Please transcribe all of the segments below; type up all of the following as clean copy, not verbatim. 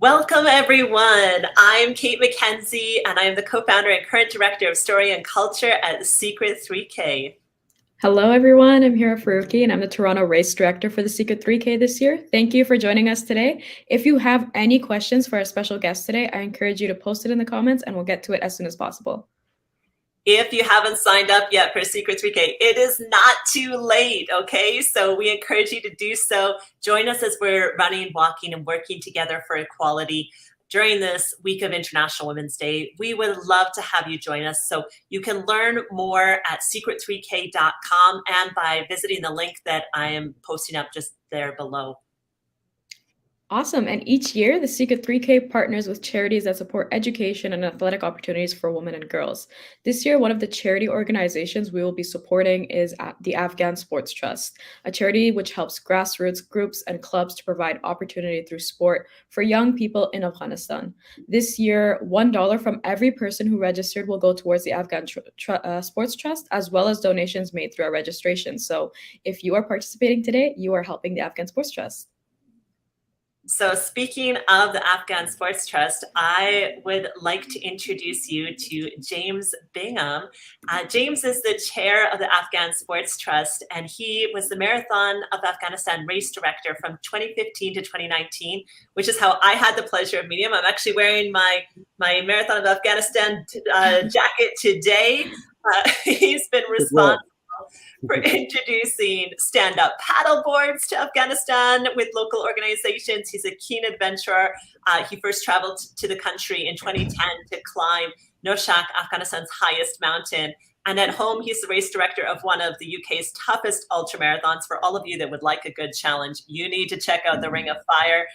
Welcome, everyone. I'm Kate McKenzie, and I'm the co-founder and current director of Story and Culture at Secret 3K. Hello, everyone. I'm Hira Faruqi, and I'm the Toronto Race Director for the Secret 3K this year. Thank you for joining us today. If you have any questions for our special guest today, I encourage you to post it in the comments, and we'll get to it as soon as possible. If you haven't signed up yet for Secret 3K, it is not too late, okay? So we encourage you to do so. Join us as we're running, walking, and working together for equality during this week of International Women's Day. We would love to have you join us. So you can learn more at secret3k.com and by visiting the link that I am posting up just there below. Awesome. And each year, the Secret 3K partners with charities that support education and athletic opportunities for women and girls. This year, one of the charity organizations we will be supporting is the Afghan Sports Trust, a charity which helps grassroots groups and clubs to provide opportunity through sport for young people in Afghanistan. This year, $1 from every person who registered will go towards the Afghan Sports Trust, as well as donations made through our registration. So if you are participating today, you are helping the Afghan Sports Trust. So speaking of the Afghan Sports Trust, I would like to introduce you to James Bingham. James is the chair of the Afghan Sports Trust, and he was the Marathon of Afghanistan race director from 2015 to 2019, which is how I had the pleasure of meeting him. I'm actually wearing my Marathon of Afghanistan jacket today. He's been responsible for introducing stand-up paddle boards to Afghanistan with local organizations. He's a keen adventurer. He first traveled to the country in 2010 to climb Noshak, Afghanistan's highest mountain. And at home, he's the race director of one of the UK's toughest ultramarathons. For all of you that would like a good challenge, you need to check out the Ring of Fire.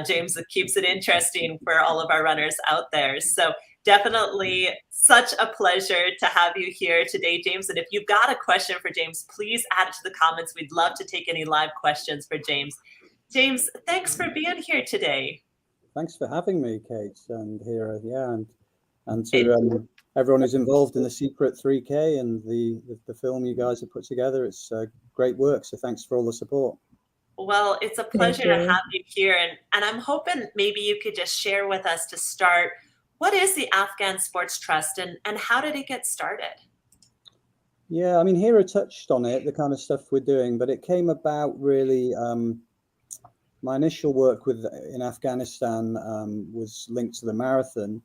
James keeps it interesting for all of our runners out there. So definitely such a pleasure to have you here today, James. And if you've got a question for James, please add it to the comments. We'd love to take any live questions for James. James, thanks for being here today. Thanks for having me, Kate and Hira. Yeah, and to everyone who's involved in the Secret 3K and the film you guys have put together. It's great work. So thanks for all the support. Well, it's a pleasure to have you here. And I'm hoping maybe you could just share with us to start, what is the Afghan Sports Trust and how did it get started? Yeah, I mean, Hira touched on it, the kind of stuff we're doing, but it came about really, my initial work in Afghanistan was linked to the marathon,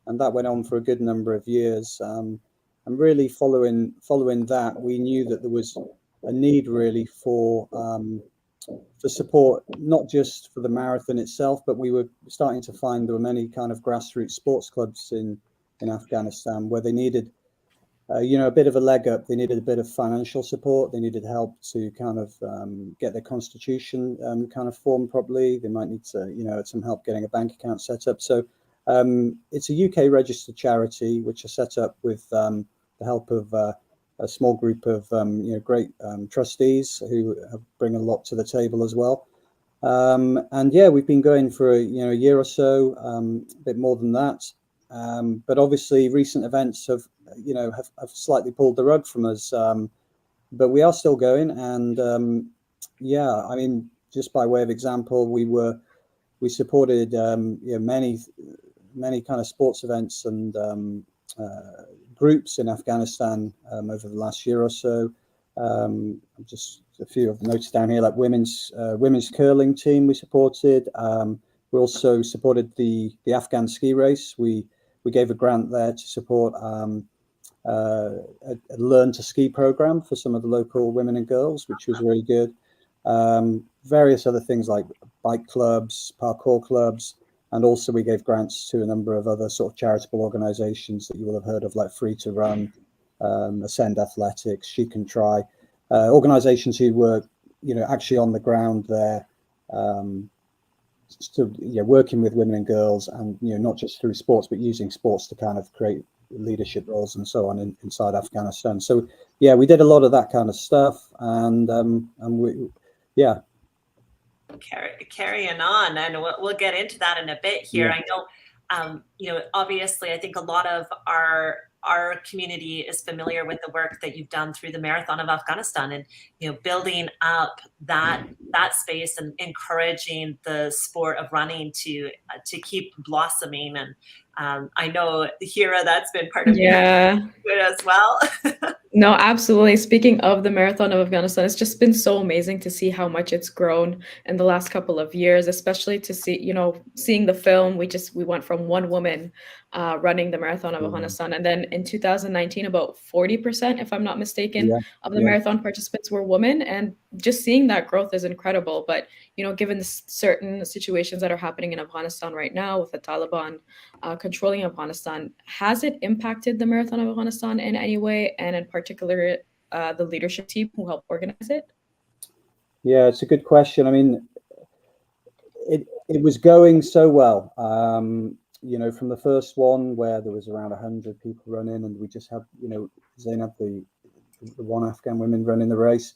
and that went on for a good number of years. And really following that, we knew that there was a need really for support, not just for the marathon itself, but we were starting to find there were many kind of grassroots sports clubs in Afghanistan where they needed, a bit of a leg up. They needed a bit of financial support. They needed help to kind of get their constitution kind of formed properly. They might need to, some help getting a bank account set up. So it's a UK registered charity, which is set up with the help of a small group of great trustees who bring a lot to the table as well. And yeah, we've been going for a year or so, a bit more than that. But obviously recent events have slightly pulled the rug from us. But we are still going. And yeah, I mean, just by way of example, we supported many kind of sports events and groups in Afghanistan over the last year or so. Just a few of the notes down here, like women's curling team we supported. We also supported the Afghan ski race. We gave a grant there to support a learn to ski program for some of the local women and girls, which was really good. Various other things like bike clubs, parkour clubs. And also we gave grants to a number of other sort of charitable organizations that you will have heard of, like Free to Run, Ascend Athletics, She Can Try, organizations who were, actually on the ground there, working with women and girls and, not just through sports, but using sports to kind of create leadership roles and so on inside Afghanistan. So, yeah, we did a lot of that kind of stuff and we, yeah. Carrying on, and we'll get into that in a bit here. Yeah. I know, obviously, I think a lot of our our community is familiar with the work that you've done through the Marathon of Afghanistan, and building up that space and encouraging the sport of running to keep blossoming. And I know, Hira, that's been part of your as well. No, absolutely. Speaking of the Marathon of Afghanistan, it's just been so amazing to see how much it's grown in the last couple of years, especially to see, seeing the film. We went from one woman running the Marathon of Afghanistan. And then in 2019, about 40%, if I'm not mistaken, of the marathon participants were women. And just seeing that growth is incredible. But, given the certain situations that are happening in Afghanistan right now with the Taliban controlling Afghanistan, has it impacted the Marathon of Afghanistan in any way? And in particular, the leadership team who helped organize it? Yeah, it's a good question. I mean, it was going so well. From the first one where there was around 100 people running, and we just had, Zainab, the one Afghan woman running the race.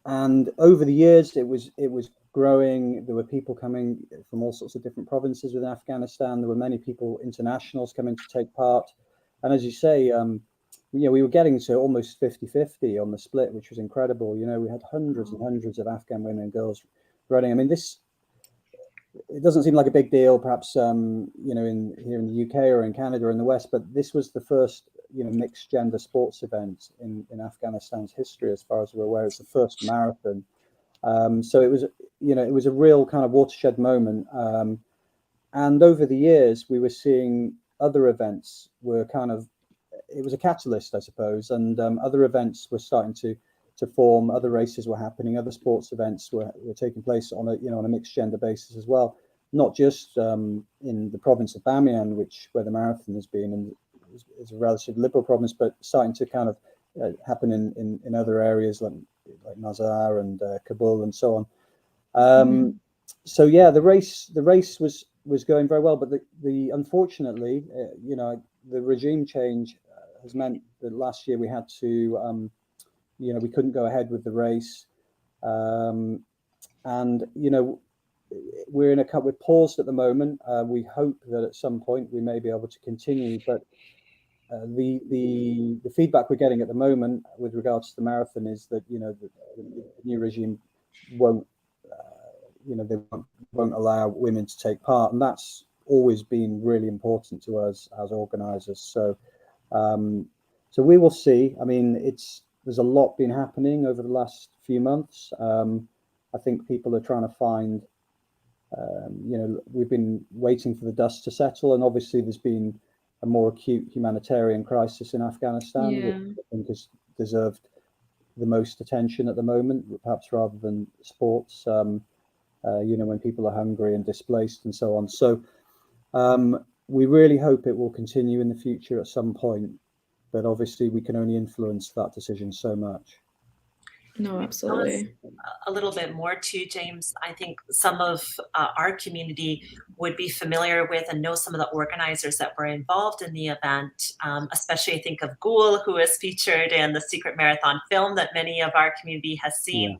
And over the years, it was growing. There were people coming from all sorts of different provinces within Afghanistan. There were many people, internationals, coming to take part. And as you say, we were getting to almost 50-50 on the split, which was incredible. We had hundreds and hundreds of Afghan women and girls running. I mean, it doesn't seem like a big deal, perhaps, here in the UK or in Canada or in the West, but this was the first, mixed gender sports event in Afghanistan's history, as far as we're aware. It's the first marathon. So it was a real kind of watershed moment. And over the years, we were seeing other events it was a catalyst, I suppose, and other events were starting to form. Other races were happening. Other sports events were taking place on a mixed gender basis as well. Not just in the province of Bamiyan, where the marathon has been, and is a relatively liberal province, but starting to kind of happen in other areas like Mazar and Kabul and so on. So yeah, the race was going very well, but unfortunately, the regime change has meant that last year we had to, we couldn't go ahead with the race, and we're paused at the moment. We hope that at some point we may be able to continue, but the feedback we're getting at the moment with regards to the marathon is that the new regime won't allow women to take part, and that's always been really important to us as organisers. So we will see. I mean, there's a lot been happening over the last few months. I think people are trying to find, we've been waiting for the dust to settle, and obviously there's been a more acute humanitarian crisis in Afghanistan, which I think has deserved the most attention at the moment, perhaps rather than sports, when people are hungry and displaced and so on. So we really hope it will continue in the future at some point, but obviously we can only influence that decision so much. No, absolutely. A little bit more too, James. I think some of our community would be familiar with and know some of the organizers that were involved in the event, especially I think of Ghoul, who is featured in the Secret Marathon film that many of our community has seen.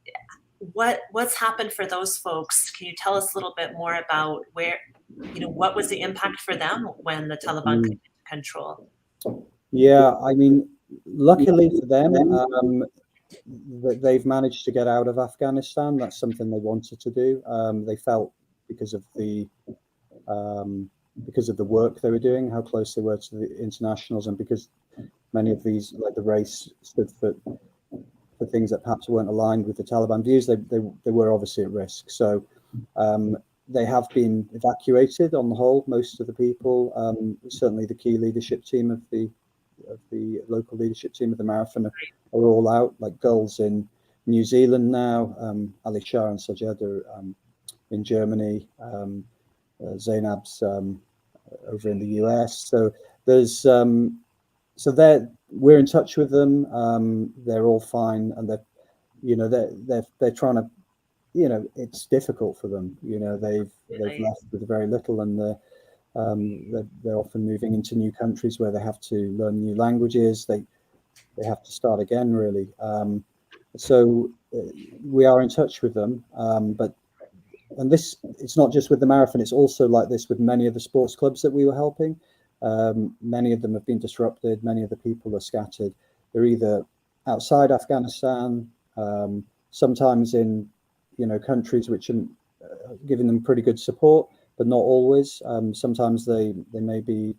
Yeah. What's happened for those folks? Can you tell us a little bit more about what was the impact for them when the Taliban came into control? Yeah, I mean, luckily for them, they've managed to get out of Afghanistan. That's something they wanted to do. They felt because of the work they were doing, how close they were to the internationals, and because many of these, like the race, stood for things that perhaps weren't aligned with the Taliban views, they were obviously at risk. So they have been evacuated on the whole, most of the people. Certainly the key leadership team of the local leadership team of the marathon are all out, like girls in New Zealand now, Ali Shah and Sajed are in Germany, Zainab's over in the US. So there's we're in touch with them. They're all fine, and they're trying to, it's difficult for them. They've left with very little, and they're often moving into new countries where they have to learn new languages. They have to start again, really. So we are in touch with them, and it's not just with the marathon, it's also like this with many of the sports clubs that we were helping. Many of them have been disrupted. Many of the people are scattered. They're either outside Afghanistan, sometimes in countries which are giving them pretty good support, but not always. Sometimes they may be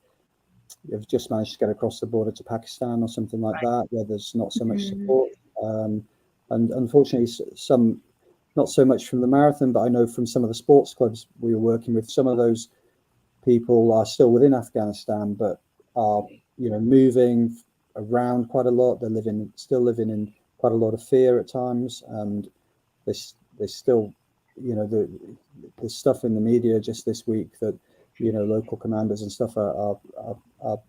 have just managed to get across the border to Pakistan or something like that, where there's not so much support. And unfortunately, some not so much from the marathon, but I know from some of the sports clubs we were working with, some of those people are still within Afghanistan, but are moving around quite a lot. They're still living in quite a lot of fear at times, and they still, there's stuff in the media just this week that local commanders and stuff are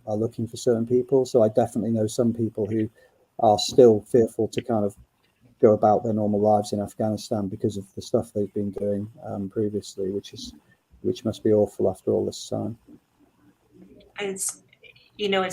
looking for certain people. So I definitely know some people who are still fearful to kind of go about their normal lives in Afghanistan because of the stuff they've been doing previously, which must be awful after all this time. It's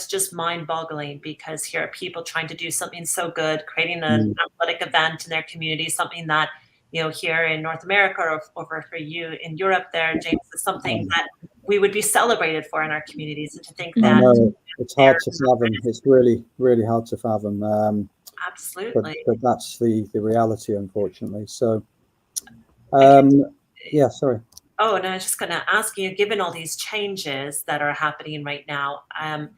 just mind-boggling, because here are people trying to do something so good, creating an athletic event in their community, something that here in North America, or over for you in Europe there, James, is something that we would be celebrated for in our communities. And to think that, I know, it's hard to fathom. It's really, really hard to fathom. Absolutely. But that's the reality, unfortunately. So, yeah, sorry. Oh, and I was just going to ask you, given all these changes that are happening right now, how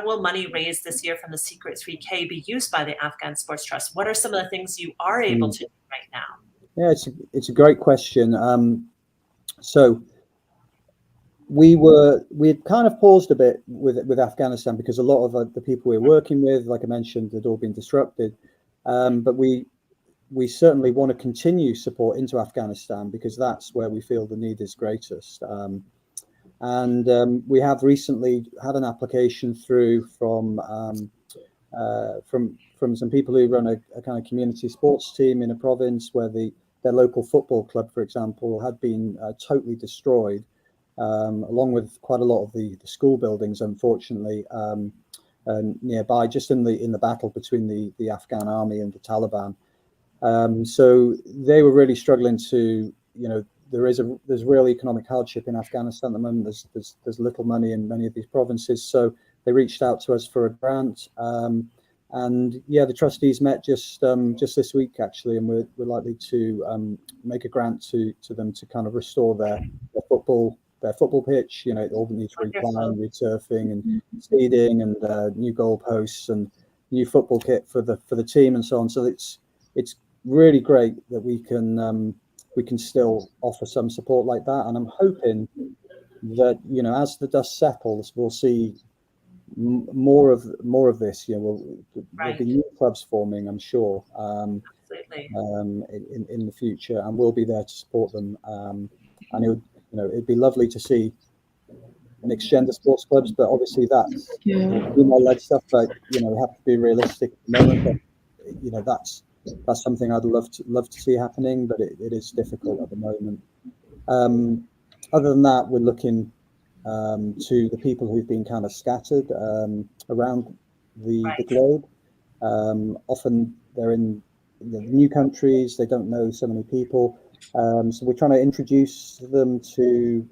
will money raised this year from the Secret 3K be used by the Afghan Sports Trust? What are some of the things you are able to do right now? Yeah, it's a great question. So we'd kind of paused a bit with Afghanistan because a lot of the people we're working with, like I mentioned, had all been disrupted. But we certainly want to continue support into Afghanistan because that's where we feel the need is greatest. And we have recently had an application through from some people who run a kind of community sports team in a province where their local football club, for example, had been totally destroyed, along with quite a lot of the school buildings, unfortunately, nearby, just in the battle between the Afghan army and the Taliban. So they were really struggling to, there's real economic hardship in Afghanistan at the moment. There's little money in many of these provinces. So they reached out to us for a grant. And yeah, the trustees met just this week, actually, and we're likely to make a grant to them to kind of restore their football pitch. It all needs replan, returfing, and seeding, and new goalposts, and new football kit for the team, and so on. So it's really great that we can still offer some support like that, and I'm hoping that as the dust settles, we'll see more of this. There'll be new clubs forming, I'm sure, in the future, and we'll be there to support them. And it'd be lovely to see an exchange of sports clubs, but obviously that's female-led stuff. But we have to be realistic at the moment. But that's something I'd love to see happening, but it is difficult at the moment. Other than that, we're looking to the people who've been kind of scattered around the globe. Often they're in new countries, they don't know so many people. So we're trying to introduce them to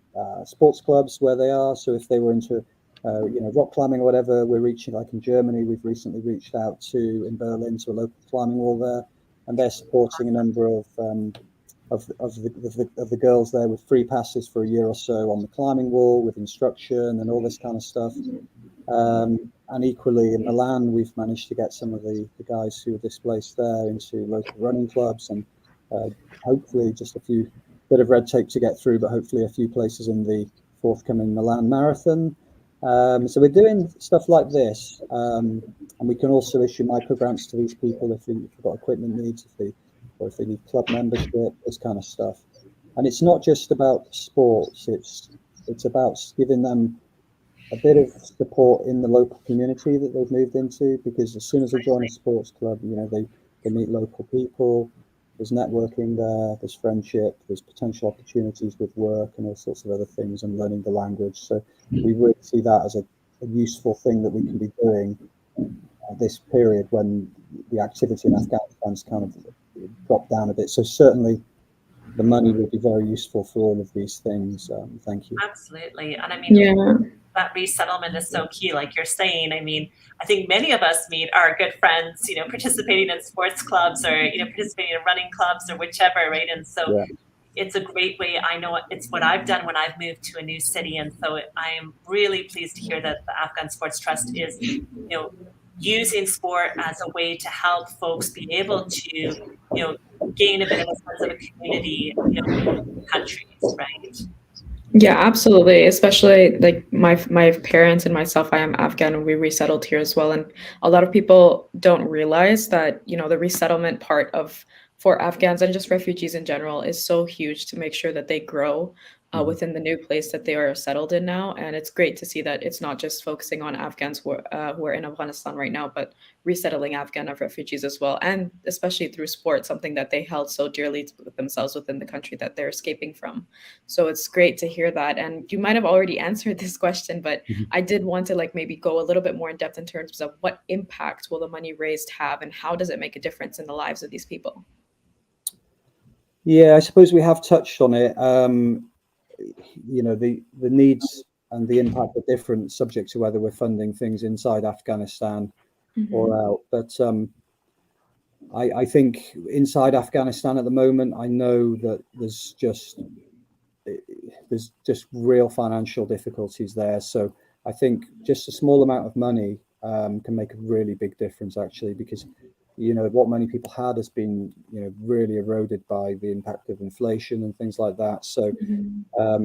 sports clubs where they are. So if they were into rock climbing or whatever, we're reaching, like in Germany, we've recently reached out in Berlin to a local climbing wall there, and they're supporting a number of the girls there with free passes for a year or so on the climbing wall with instruction and all this kind of stuff. And equally in Milan, we've managed to get some of the guys who were displaced there into local running clubs, and hopefully just a few bit of red tape to get through, but hopefully a few places in the forthcoming Milan Marathon. So we're doing stuff like this, and we can also issue micro grants to these people if they've got equipment needs, or if they need club membership, this kind of stuff. And it's not just about sports; it's about giving them a bit of support in the local community that they've moved into, because as soon as they join a sports club, they meet local people. There's networking there, there's friendship, there's potential opportunities with work and all sorts of other things, and learning the language. So we really see that as a useful thing that we can be doing at this period when the activity in Afghanistan's kind of dropped down a bit. So certainly the money will be very useful for all of these things. Thank you. Absolutely. And I mean, Yeah. that resettlement is so key, like you're saying. I mean, I think many of us meet our good friends, participating in sports clubs or, participating in running clubs or whichever, right? And so Yeah. it's a great way. I know it's what I've done when I've moved to a new city. And so I am really pleased to hear that the Afghan Sports Trust is, using sport as a way to help folks be able to, gain a bit of a sense of a community, between countries, right? Yeah, absolutely. Especially like my parents and myself, I am Afghan and we resettled here as well. And a lot of people don't realize that, the resettlement part of for Afghans and just refugees in general is so huge to make sure that they grow within the new place that they are settled in now. And it's great to see that it's not just focusing on Afghans who are in Afghanistan right now, but resettling Afghan refugees as well. And especially through sport, something that they held so dearly with themselves within the country that they're escaping from. So it's great to hear that. And you might have already answered this question, but I did want to maybe go a little bit more in depth in terms of what impact will the money raised have and how does it make a difference in the lives of these people? Yeah, I suppose we have touched on it. The needs and the impact are different, subject to whether we're funding things inside Afghanistan or out. But I think inside Afghanistan at the moment, I know that there's just real financial difficulties there. So I think just a small amount of money can make a really big difference, actually, because what many people had has been really eroded by the impact of inflation and things like that. So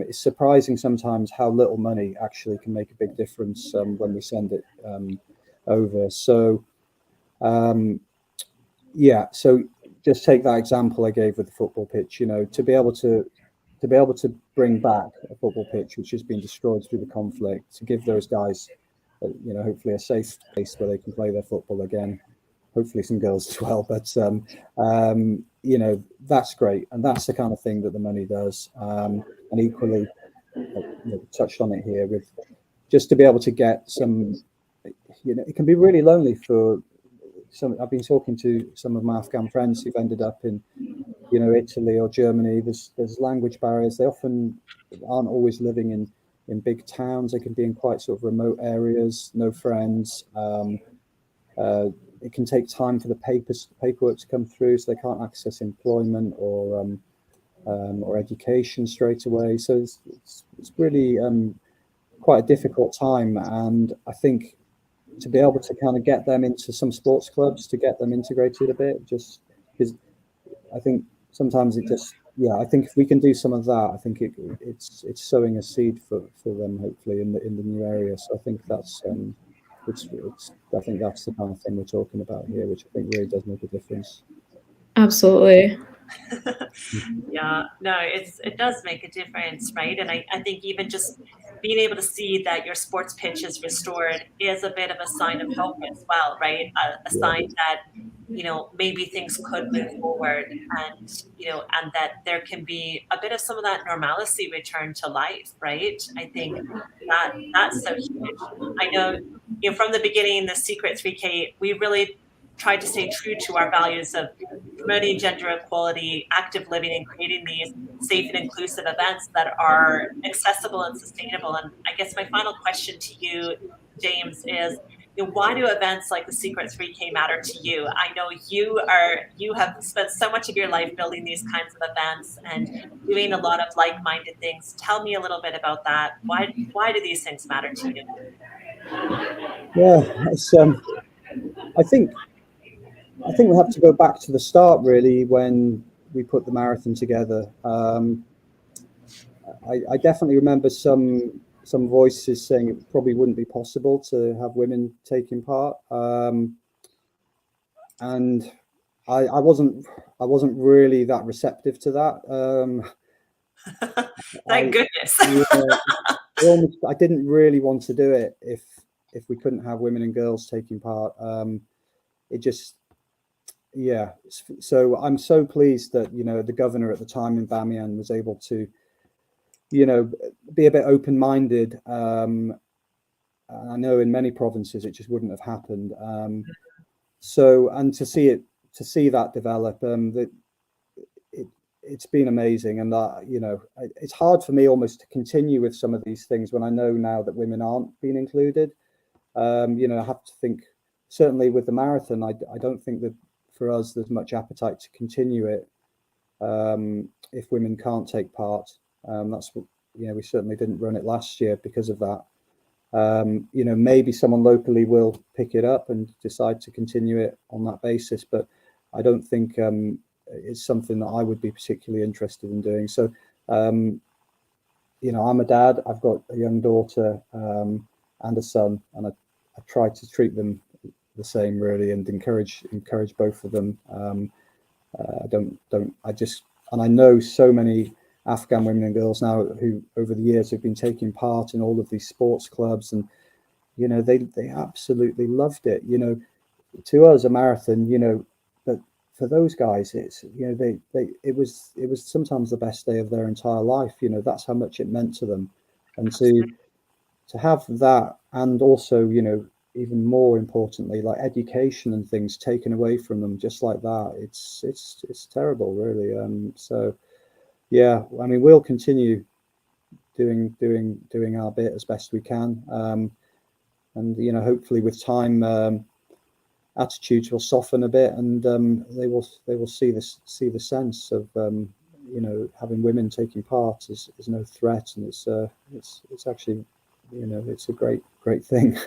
it's surprising sometimes how little money actually can make a big difference when we send it over. So so just take that example I gave with the football pitch. To be able to bring back a football pitch which has been destroyed through the conflict, to give those guys hopefully a safe place where they can play their football again, hopefully some girls as well, but that's great, and that's the kind of thing that the money does. And equally, touched on it here, with just to be able to get some, it can be really lonely for some. I've been talking to some of my Afghan friends who've ended up in Italy or Germany. There's language barriers. They often aren't always living in big towns. They can be in quite sort of remote areas, no friends. It can take time for the paperwork to come through, so they can't access employment or education straight away. So it's really quite a difficult time, and I think to be able to kind of get them into some sports clubs, to get them integrated a bit, just because I think sometimes I think if we can do some of that, I think it's sowing a seed for them, hopefully, in the new area. So I think that's I think that's the kind of thing we're talking about here, which I think really does make a difference. Absolutely. Yeah, no, it does make a difference, right? And I think even just being able to see that your sports pitch is restored is a bit of a sign of hope as well, right? A sign that, maybe things could move forward, and, and that there can be a bit of some of that normalcy return to life, right? I think that's so huge. I know, from the beginning, the Secret 3K, we really tried to stay true to our values of promoting gender equality, active living, and creating these safe and inclusive events that are accessible and sustainable. And I guess my final question to you, James, is, why do events like the Secret 3K matter to you? I know you have spent so much of your life building these kinds of events and doing a lot of like-minded things. Tell me a little bit about that. Why do these things matter to you? Yeah, it's I think we have to go back to the start, really, when we put the marathon together. I definitely remember some voices saying it probably wouldn't be possible to have women taking part, and I wasn't really that receptive to that. Thank goodness. I didn't really want to do it if we couldn't have women and girls taking part. It just So I'm so pleased that the governor at the time in Bamiyan was able to be a bit open-minded. I know in many provinces it just wouldn't have happened. And to see that develop, it's been amazing. And you know, it's hard for me almost to continue with some of these things when I know now that women aren't being included. You know, I have to think, certainly with the marathon, I don't think that for us there's much appetite to continue it if women can't take part. That's what, you know, we certainly didn't run it last year because of that. You know, maybe someone locally will pick it up and decide to continue it on that basis, but I don't think it's something that I would be particularly interested in doing. So, you know, I'm a dad. I've got a young daughter and a son, and I try to treat them the same, really, and encourage both of them. And I know so many Afghan women and girls now who over the years have been taking part in all of these sports clubs, and you know, they absolutely loved it. You know, to us a marathon, you know, but for those guys, it's, you know, it was sometimes the best day of their entire life. You know, that's how much it meant to them. And to have that, and also, you know, even more importantly, like education and things taken away from them just like that, it's terrible, really. So yeah, I mean, we'll continue doing our bit as best we can, and you know, hopefully with time, attitudes will soften a bit, and they will see the sense of you know, having women taking part is no threat, and it's actually, you know, it's a great thing.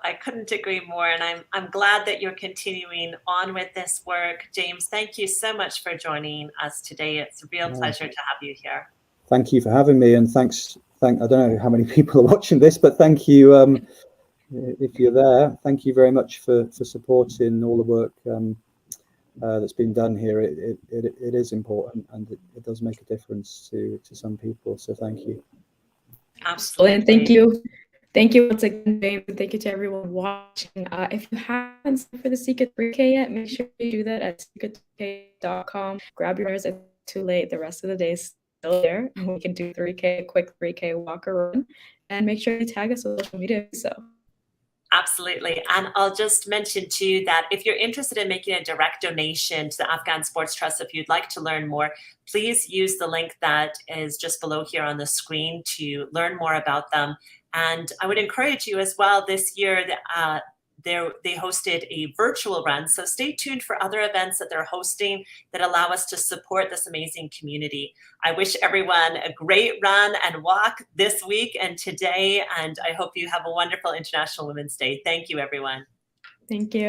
I couldn't agree more, and I'm glad that you're continuing on with this work. James, thank you so much for joining us today. It's a real pleasure to have you here. Thank you for having me, and thanks. I don't know how many people are watching this, but thank you. If you're there, thank you very much for supporting all the work that's been done here. It is important, and it does make a difference to some people. So thank you. Absolutely. And thank you. Thank you once again, James, and thank you to everyone watching. If you haven't signed for the Secret 3K yet, make sure you do that at secret3k.com. Grab yours. It's too late. The rest of the day is still there, and we can do 3K, a quick 3K walk or run. And make sure you tag us on social media. So. Absolutely. And I'll just mention too that if you're interested in making a direct donation to the Afghan Sports Trust, if you'd like to learn more, please use the link that is just below here on the screen to learn more about them. And I would encourage you as well, this year they hosted a virtual run. So stay tuned for other events that they're hosting that allow us to support this amazing community. I wish everyone a great run and walk this week and today. And I hope you have a wonderful International Women's Day. Thank you, everyone. Thank you.